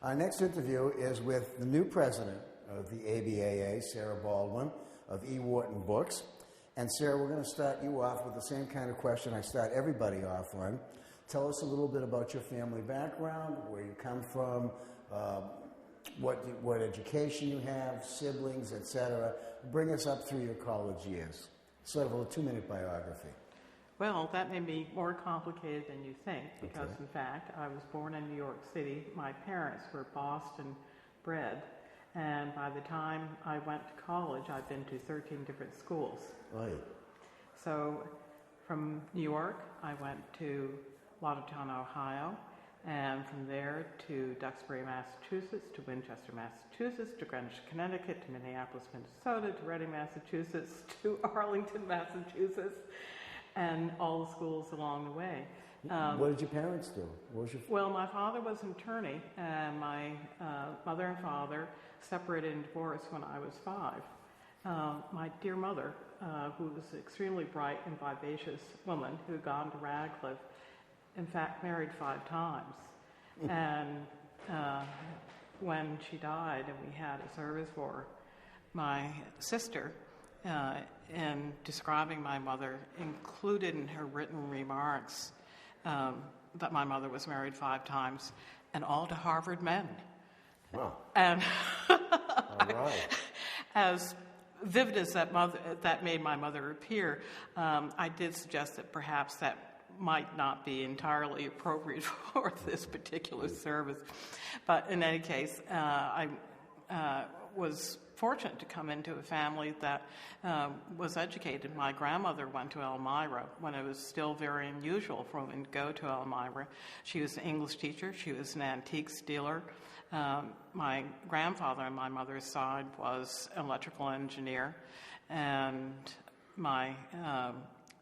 Our next interview is with the new president of the ABAA, Sarah Baldwin, of Wharton Books. And Sarah, we're going to start you off with the same kind of question I start everybody off on. Tell us a little bit about your family background, where you come from, what education you have, siblings, etc. Bring us up through your college years. Sort of a 2-minute biography. Well, that may be more complicated than you think, because in fact, I was born in New York City. My parents were Boston bred, and by the time I went to college, I'd been to 13 different schools. Right. So from New York, I went to Watertown, Ohio, and from there to Duxbury, Massachusetts, to Winchester, Massachusetts, to Greenwich, Connecticut, to Minneapolis, Minnesota, to Reading, Massachusetts, to Arlington, Massachusetts, and all the schools along the way. What did your parents do? Well, my father was an attorney, and my mother and father separated and divorced when I was 5. My dear mother, who was an extremely bright and vivacious woman who had gone to Radcliffe, in fact, married 5 times. And when she died and we had a service for her, my sister, in describing my mother, included in her written remarks that my mother was married 5 times, and all to Harvard men. Wow. And all right. As vivid as that made my mother appear, I did suggest that perhaps that might not be entirely appropriate for this particular service. But in any case, I was fortunate to come into a family that was educated. My grandmother went to Elmira when it was still very unusual for women to go to Elmira. She was an English teacher. She was an antiques dealer. My grandfather on my mother's side was an electrical engineer, and my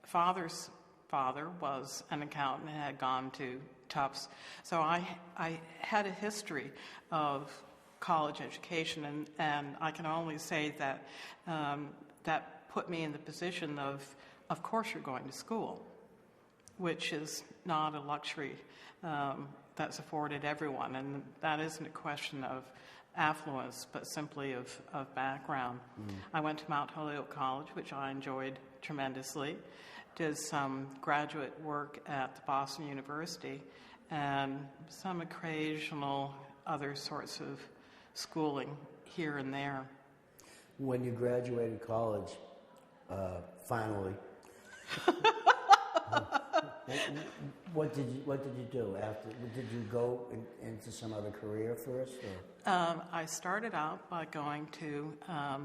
father's father was an accountant and had gone to Tufts. So I had a history of college education, and I can only say that that put me in the position of course you're going to school, which is not a luxury that's afforded everyone, and that isn't a question of affluence, but simply of background. I went to Mount Holyoke College, which I enjoyed tremendously, did some graduate work at the Boston University, and some occasional other sorts of schooling here and there. When you graduated college, finally, what did you do after? Did you go into some other career first? I started out by going to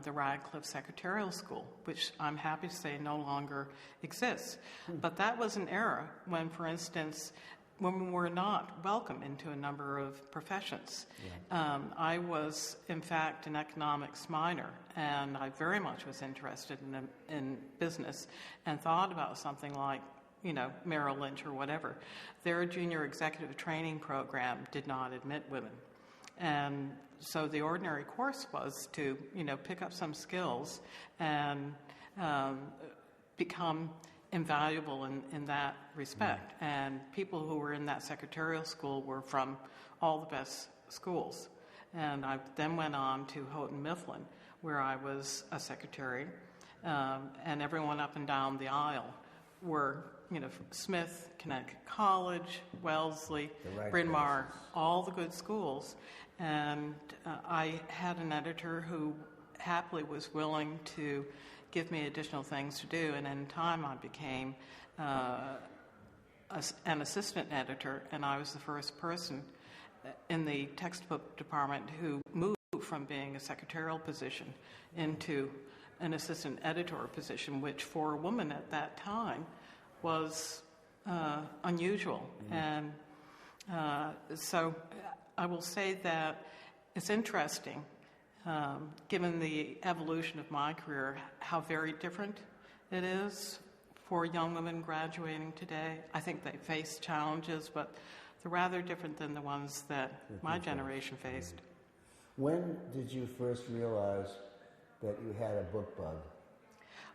the Radcliffe Secretarial School, which I'm happy to say no longer exists. But that was an era when, for instance, women were not welcome into a number of professions. Yeah. I was, in fact, an economics minor, and I very much was interested in business and thought about something like, Merrill Lynch or whatever. Their junior executive training program did not admit women. And so the ordinary course was to, pick up some skills and become invaluable in that respect. And people who were in that secretarial school were from all the best schools. And I then went on to Houghton Mifflin, where I was a secretary, and everyone up and down the aisle were, Smith, Connecticut College, Wellesley, Bryn Mawr, all the good schools. And I had an editor who happily was willing to give me additional things to do, and in time I became an assistant editor, and I was the first person in the textbook department who moved from being a secretarial position into an assistant editor position, which for a woman at that time was unusual. And so I will say that it's interesting, given the evolution of my career, how very different it is for young women graduating today. I think they face challenges, but they're rather different than the ones that my generation faced. When did you first realize that you had a book bug?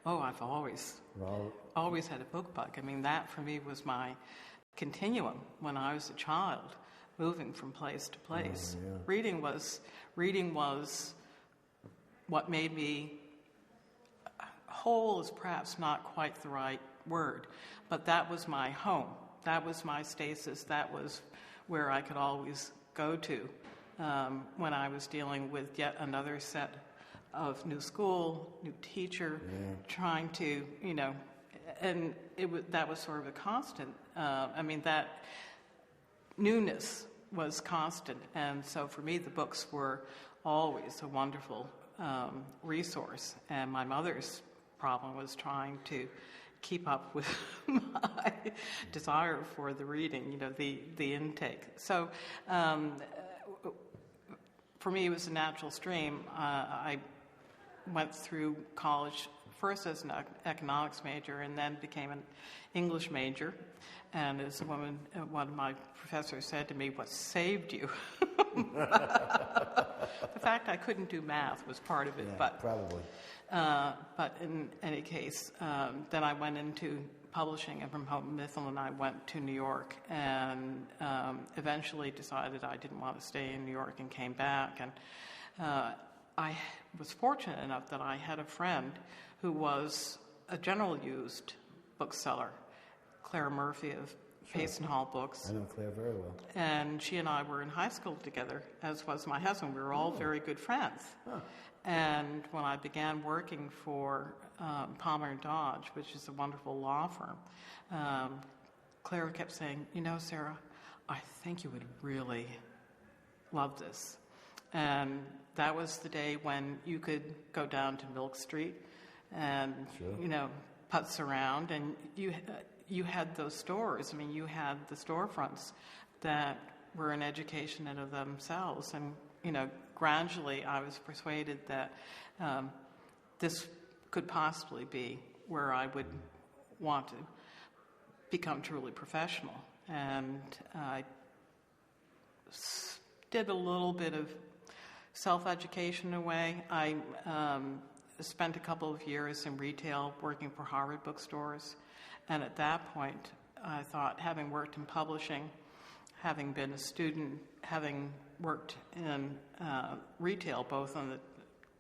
Oh, I've always had a book bug. I mean, that for me was my continuum when I was a child. moving from place to place. Oh, yeah. Reading was what made me whole is perhaps not quite the right word, but that was my home. That was my stasis. That was where I could always go to when I was dealing with yet another set of new school, new teacher, trying to, and that was sort of a constant. That newness was constant, and so for me the books were always a wonderful resource, and my mother's problem was trying to keep up with my desire for the reading, the intake. So for me it was a natural stream. I went through college first as an economics major and then became an English major. And as one of my professors said to me, "What saved you?" The fact I couldn't do math was part of it, but probably. But in any case, then I went into publishing, and from Mifflin I went to New York, and eventually decided I didn't want to stay in New York and came back. And I was fortunate enough that I had a friend who was a general used bookseller, Claire Murphy of Pace and Hall Books. I know Claire very well. And she and I were in high school together, as was my husband. We were all very good friends. Huh. And when I began working for Palmer & Dodge, which is a wonderful law firm, Claire kept saying, "Sarah, I think you would really love this." And that was the day when you could go down to Milk Street and, putz around, and you had those stores. You had the storefronts that were an education in of themselves. And, gradually I was persuaded that this could possibly be where I would want to become truly professional. And I did a little bit of self-education in a way. I spent a couple of years in retail working for Harvard bookstores. And at that point, I thought, having worked in publishing, having been a student, having worked in retail, both on the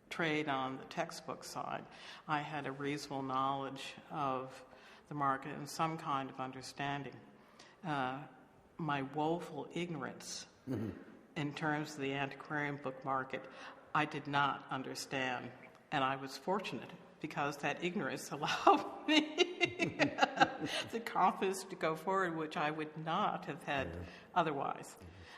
trade and on the textbook side, I had a reasonable knowledge of the market and some kind of understanding. My woeful ignorance in terms of the antiquarian book market, I did not understand, and I was fortunate because that ignorance allowed me the confidence to go forward, which I would not have had otherwise.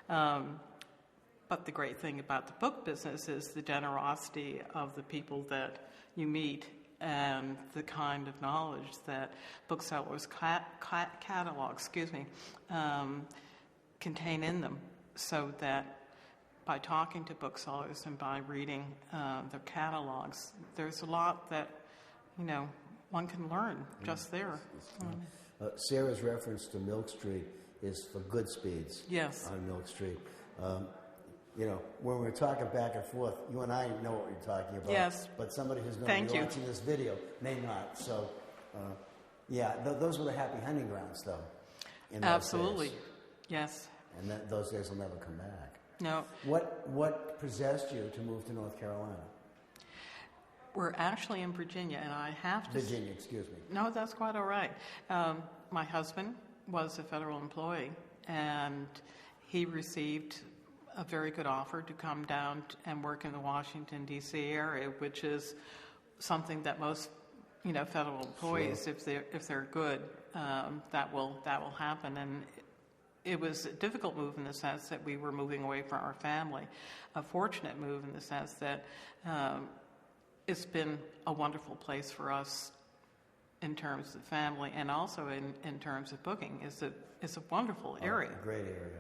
But the great thing about the book business is the generosity of the people that you meet and the kind of knowledge that booksellers' catalogs, contain in them, so that by talking to booksellers and by reading their catalogs, there's a lot that, one can learn just there. Sarah's reference to Milk Street is for Goodspeeds. Yes. On Milk Street. When we're talking back and forth, you and I know what you're talking about. Yes. But somebody who's going to be watching this video may not. So, those were the happy hunting grounds, though. Absolutely. Yes. And those days will never come back. No. What possessed you to move to North Carolina? We're actually in Virginia, and I have to... Virginia, excuse me. No, that's quite all right. My husband was a federal employee, and he received a very good offer to come down and work in the Washington, D.C. area, which is something that most, federal employees, if they're good, that will happen. And it was a difficult move in the sense that we were moving away from our family. A fortunate move in the sense that it's been a wonderful place for us in terms of family, and also in terms of booking. It's a wonderful area. A great area.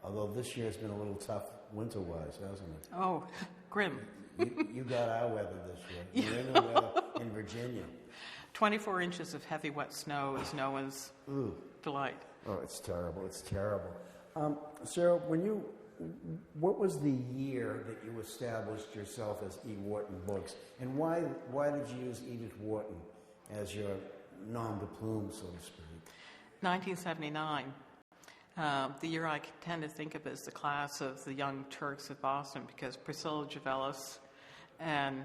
Although this year has been a little tough winter-wise, hasn't it? Oh, grim. You got our weather this year. You're in the weather in Virginia. 24 inches of heavy, wet snow is no one's delight. Oh, it's terrible. It's terrible. Sarah, what was the year that you established yourself as E. Wharton Books? And why did you use Edith Wharton as your nom de plume, so to speak? 1979. The year I tend to think of as the class of the Young Turks of Boston, because Priscilla Javelis and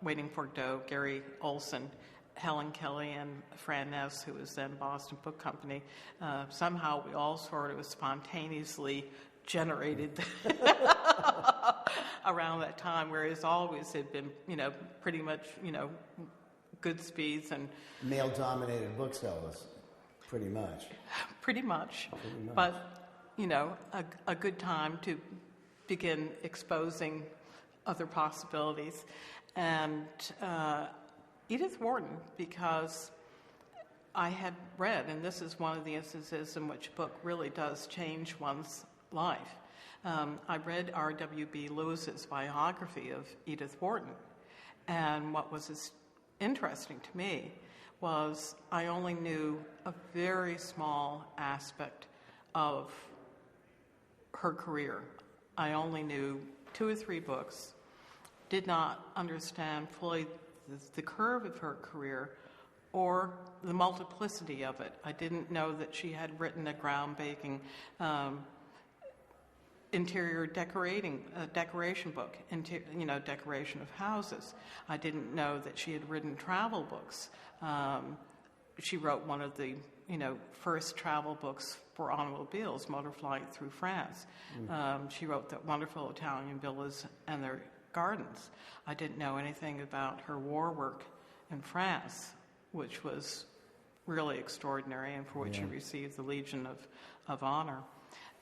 Waiting for Godot, Gary Olson, Helen Kelly, and Fran Ness, who was then Boston Book Company, somehow we all sort of spontaneously generated around that time, whereas always had been, pretty much, good speeds and male-dominated booksellers, pretty much. Pretty much. But, a good time to begin exposing other possibilities. And Edith Wharton, because I had read, and this is one of the instances in which a book really does change one's life. I read R.W.B. Lewis's biography of Edith Wharton, and what was interesting to me was I only knew a very small aspect of her career. I only knew 2 or 3 books, did not understand fully the curve of her career or the multiplicity of it. I didn't know that she had written a groundbreaking interior decoration book, decoration of houses. I didn't know that she had written travel books. She wrote one of the, first travel books for automobiles, Motor Flight Through France. She wrote that wonderful Italian villas and their gardens. I didn't know anything about her war work in France, which was really extraordinary, and for which she received the Legion of Honor.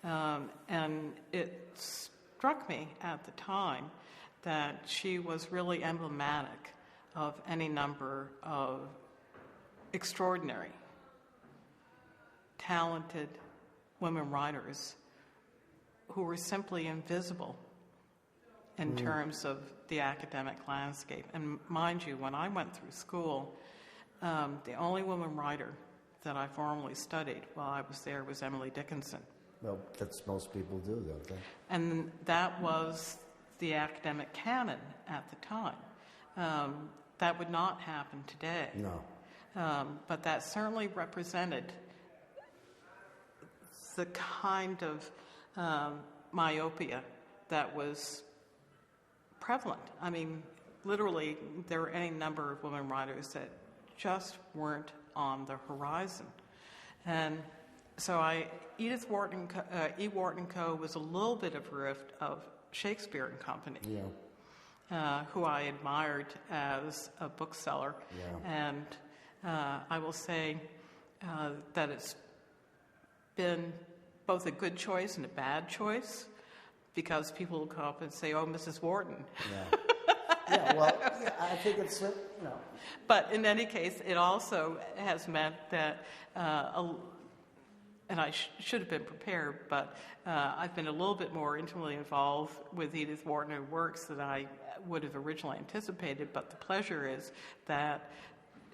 And it struck me at the time that she was really emblematic of any number of extraordinary, talented women writers who were simply invisible in terms of the academic landscape. And mind you, when I went through school, the only woman writer that I formally studied while I was there was Emily Dickinson. Well, that's most people do, don't they? And that was the academic canon at the time. That would not happen today. No. But that certainly represented the kind of myopia that was prevalent. I mean, literally, there were any number of women writers that just weren't on the horizon. And so Edith Wharton, E. Wharton Co. was a little bit of a rift of Shakespeare and Company, who I admired as a bookseller. Yeah. And I will say that it's been both a good choice and a bad choice, because people will come up and say, "Oh, Mrs. Wharton." Yeah. I think it's, But in any case, it also has meant that, and I should have been prepared, but I've been a little bit more intimately involved with Edith Wharton works than I would have originally anticipated, but the pleasure is that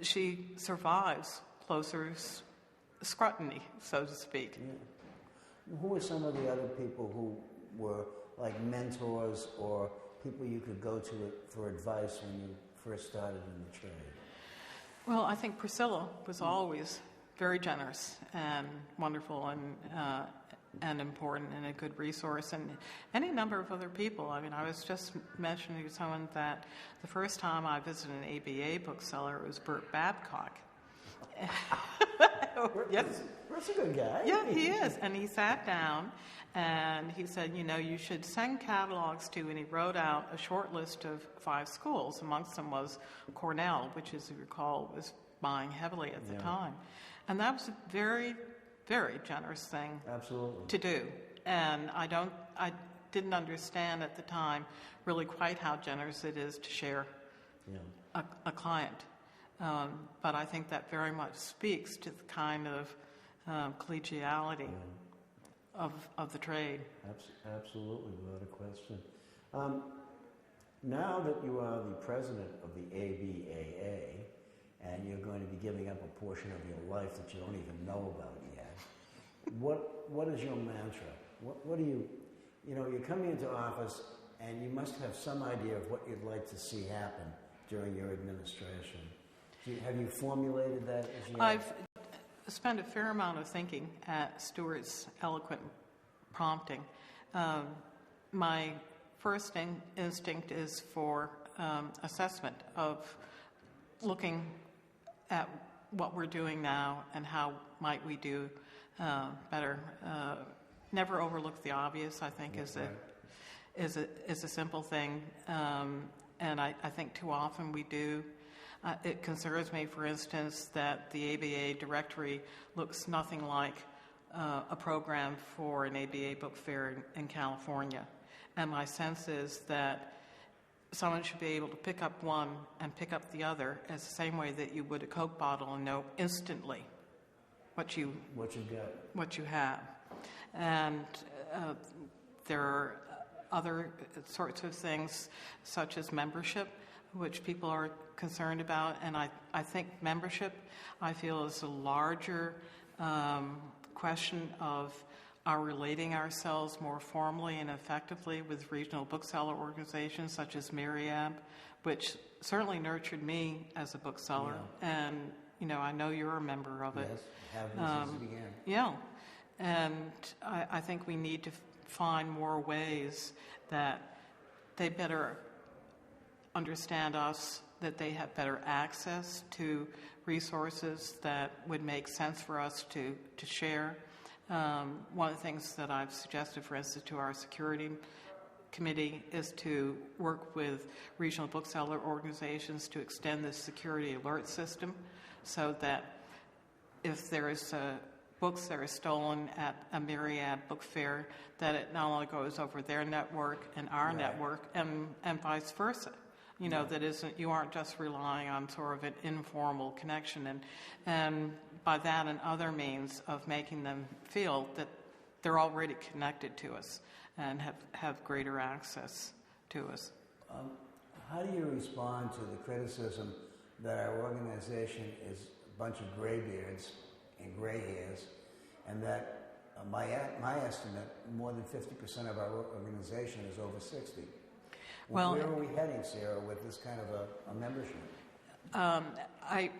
she survives closer scrutiny, so to speak. Yeah. Who are some of the other people who were like mentors or people you could go to for advice when you first started in the trade? Well, I think Priscilla was always very generous and wonderful and important and a good resource, and any number of other people. I mean, I was just mentioning to someone that the first time I visited an ABA bookseller, it was Burt Babcock. Yes. Bert's a good guy. Yeah, he is. And he sat down and he said, you should send catalogs to, and he wrote out a short list of 5 schools. Amongst them was Cornell, which, as you recall, was buying heavily at the time. And that was a very, very generous thing to do. And I didn't understand at the time really quite how generous it is to share a client. But I think that very much speaks to the kind of collegiality of the trade. Absolutely, without a question. Now that you are the president of the ABAA, and you're going to be giving up a portion of your life that you don't even know about yet, what is your mantra? What do you're coming into office, and you must have some idea of what you'd like to see happen during your administration. Have you formulated that as yet? spent a fair amount of thinking at Stuart's eloquent prompting. My first instinct is for assessment of looking at what we're doing now and how might we do better. Never overlook the obvious, I think, is a simple thing, and I think too often we do. It concerns me, for instance, that the ABA directory looks nothing like a program for an ABA book fair in California. And my sense is that someone should be able to pick up one and pick up the other as the same way that you would a Coke bottle and know instantly what you have. And there are other sorts of things, such as membership, which people are concerned about. And I think membership, I feel, is a larger question of our relating ourselves more formally and effectively with regional bookseller organizations such as Myriad, which certainly nurtured me as a bookseller. Yeah. And, I know you're a member of it. Yes, have been since it began. Yeah. And I think we need to find more ways that they better understand us, that they have better access to resources that would make sense for us to share. One of the things that I've suggested, for instance, to our security committee is to work with regional bookseller organizations to extend the security alert system so that if there is books that are stolen at a Myriad book fair, that it not only goes over their network and our network and vice versa. That isn't, you aren't just relying on sort of an informal connection, and by that and other means of making them feel that they're already connected to us and have greater access to us. How do you respond to the criticism that our organization is a bunch of graybeards and gray hairs, and that my estimate, more than 50% of our organization is over 60? Well, where are we heading, Sarah, with this kind of a membership? I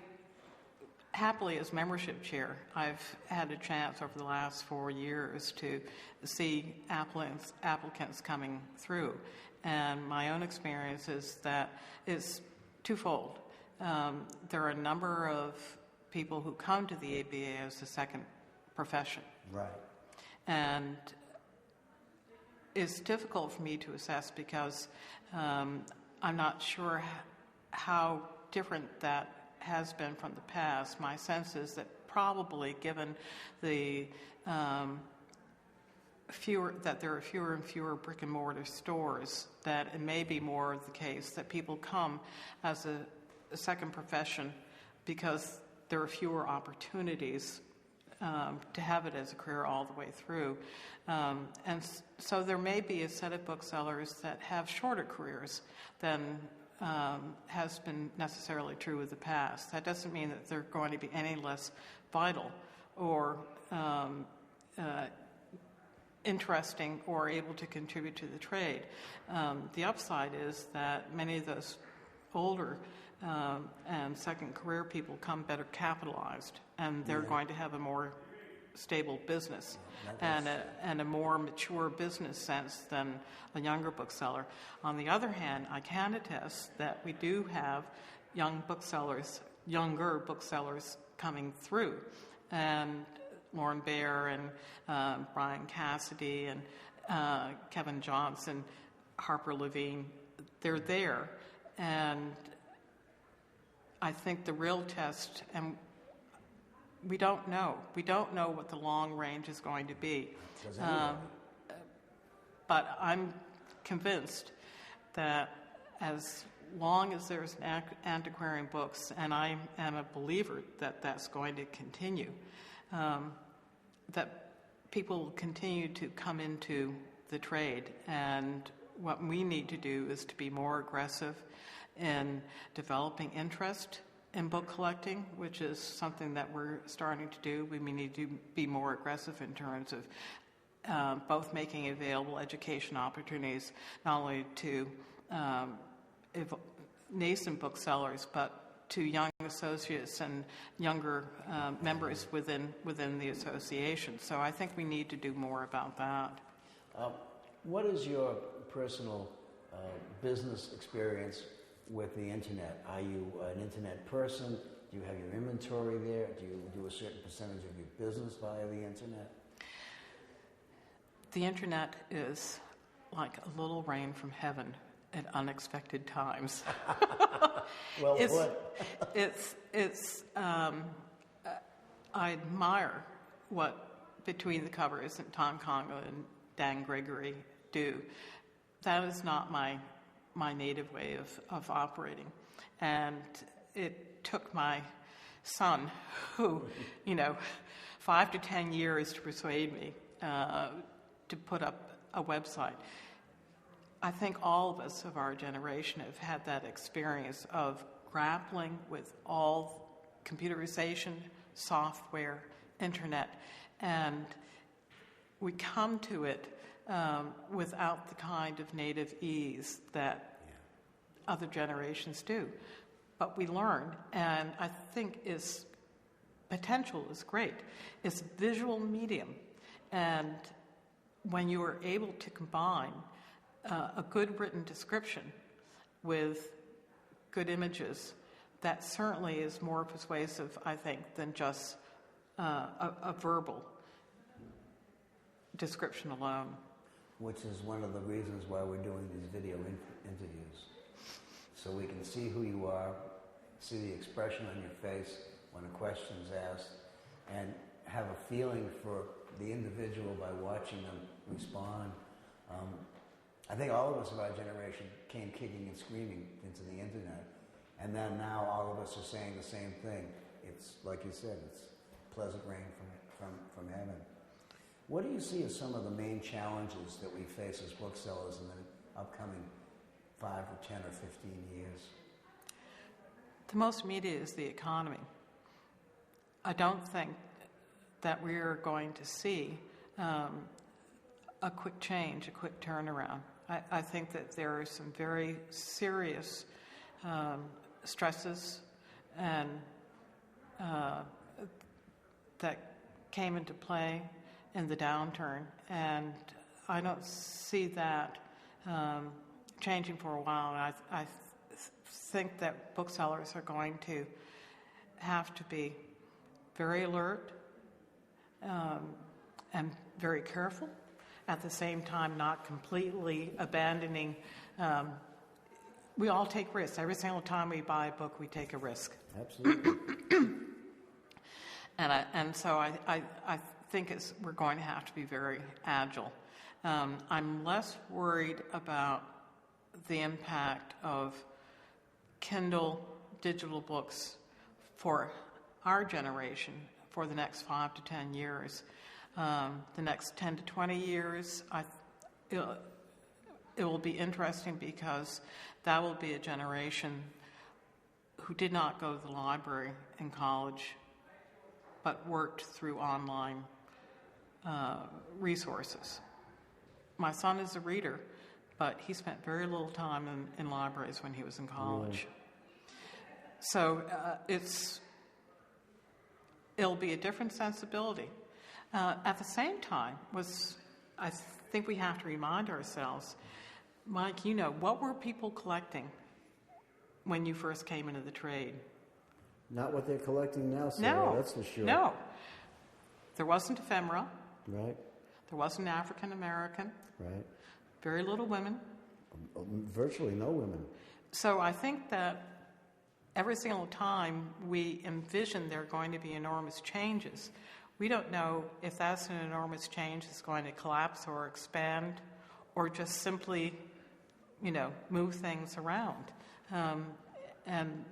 happily, as membership chair, I've had a chance over the last 4 years to see applicants coming through, and my own experience is that it's twofold. There are a number of people who come to the ABA as a second profession. Right. And it's difficult for me to assess because I'm not sure how different that has been from the past. My sense is that probably, given the there are fewer and fewer brick and mortar stores, that it may be more the case that people come as a second profession because there are fewer opportunities to have it as a career all the way through. And so there may be a set of booksellers that have shorter careers than has been necessarily true of the past. That doesn't mean that they're going to be any less vital or interesting or able to contribute to the trade. The upside is that many of those older and second career people come better capitalized, and they're going to have a more stable business and a more mature business sense than a younger bookseller. On the other hand, I can attest that we do have younger booksellers coming through, and Lauren Baer and Brian Cassidy and Kevin Johnson, Harper Levine, they're there. And I think the real test, and we don't know what the long range is going to be. But I'm convinced that as long as there's antiquarian books, and I am a believer that that's going to continue, that people will continue to come into the trade. And what we need to do is to be more aggressive in developing interest in book collecting, which is something that we're starting to do. We need to be more aggressive in terms of both making available education opportunities, not only to nascent booksellers, but to young associates and younger members within the association. So I think we need to do more about that. What is your personal business experience with the internet? Are you an internet person? Do you have your inventory there? Do you do a certain percentage of your business via the internet? The internet is like a little rain from heaven at unexpected times. Well, I admire what Between the Covers and Tom Congo and Dan Gregory do. That is not my native way of operating. And it took my son, who, 5 to 10 years to persuade me to put up a website. I think all of us of our generation have had that experience of grappling with all computerization, software, internet, and we come to it without the kind of native ease that other generations do. But we learn, and I think its potential is great. It's a visual medium, and when you are able to combine a good written description with good images, that certainly is more persuasive, I think, than just a verbal description alone. Which is one of the reasons why we're doing these video interviews. So we can see who you are, see the expression on your face when a question's asked, and have a feeling for the individual by watching them respond. I think all of us of our generation came kicking and screaming into the internet, and then now all of us are saying the same thing. It's like you said, it's pleasant rain from heaven. What do you see as some of the main challenges that we face as booksellers in the upcoming 5 or 10 or 15 years? The most immediate is the economy. I don't think that we're going to see a quick change, a quick turnaround. I think that there are some very serious stresses and that came into play in the downturn, and I don't see that changing for a while. And I think that booksellers are going to have to be very alert and very careful. At the same time, not completely abandoning. We all take risks. Every single time we buy a book, we take a risk. Absolutely. And so I think we're going to have to be very agile. I'm less worried about the impact of Kindle digital books for our generation for the next 5 to 10 years. The next 10 to 20 years, it will be interesting because that will be a generation who did not go to the library in college, but worked through online resources. My son is a reader, but he spent very little time in libraries when he was in college. So it'll be a different sensibility. At the same time, I think we have to remind ourselves, Mike, what were people collecting when you first came into the trade? Not what they're collecting now, Sarah, No, that's for sure. No. There wasn't ephemera. Right. There wasn't African American. Right. Very little women. Virtually no women. So I think that every single time we envision there are going to be enormous changes, we don't know if that's an enormous change that's going to collapse or expand or just simply, move things around. And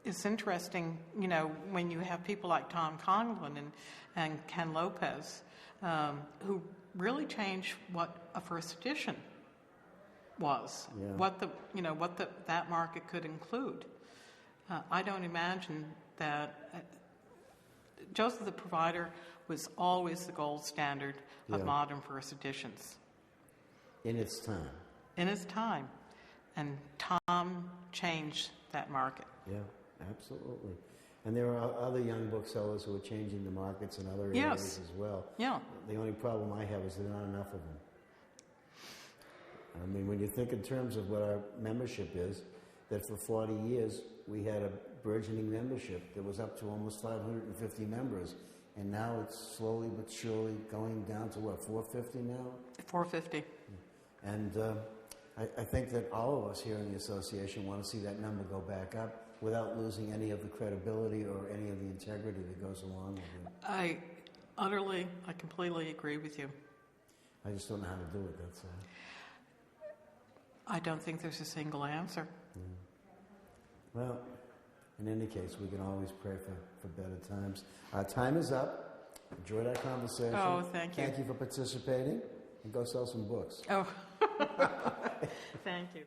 it's interesting, when you have people like Tom Conlon and Ken Lopez, who really changed what a first edition was, what that market could include. I don't imagine that Joseph the Provider was always the gold standard of modern first editions. In its time. In its time. And Tom changed that market. Yeah, Absolutely. And there are other young booksellers who are changing the markets in other Yes. areas as well. Yeah. The only problem I have is there are not enough of them. I mean, when you think in terms of what our membership is, that for 40 years we had a burgeoning membership that was up to almost 550 members. And now it's slowly but surely going down to what, 450 now? 450. And I think that all of us here in the association want to see that number go back up without losing any of the credibility or any of the integrity that goes along with it. I completely agree with you. I just don't know how to do it, that's all. I don't think there's a single answer. Well, in any case, we can always pray for better times. Our time is up. Enjoyed our conversation. Oh, thank you. Thank you for participating, and go sell some books. Oh, thank you.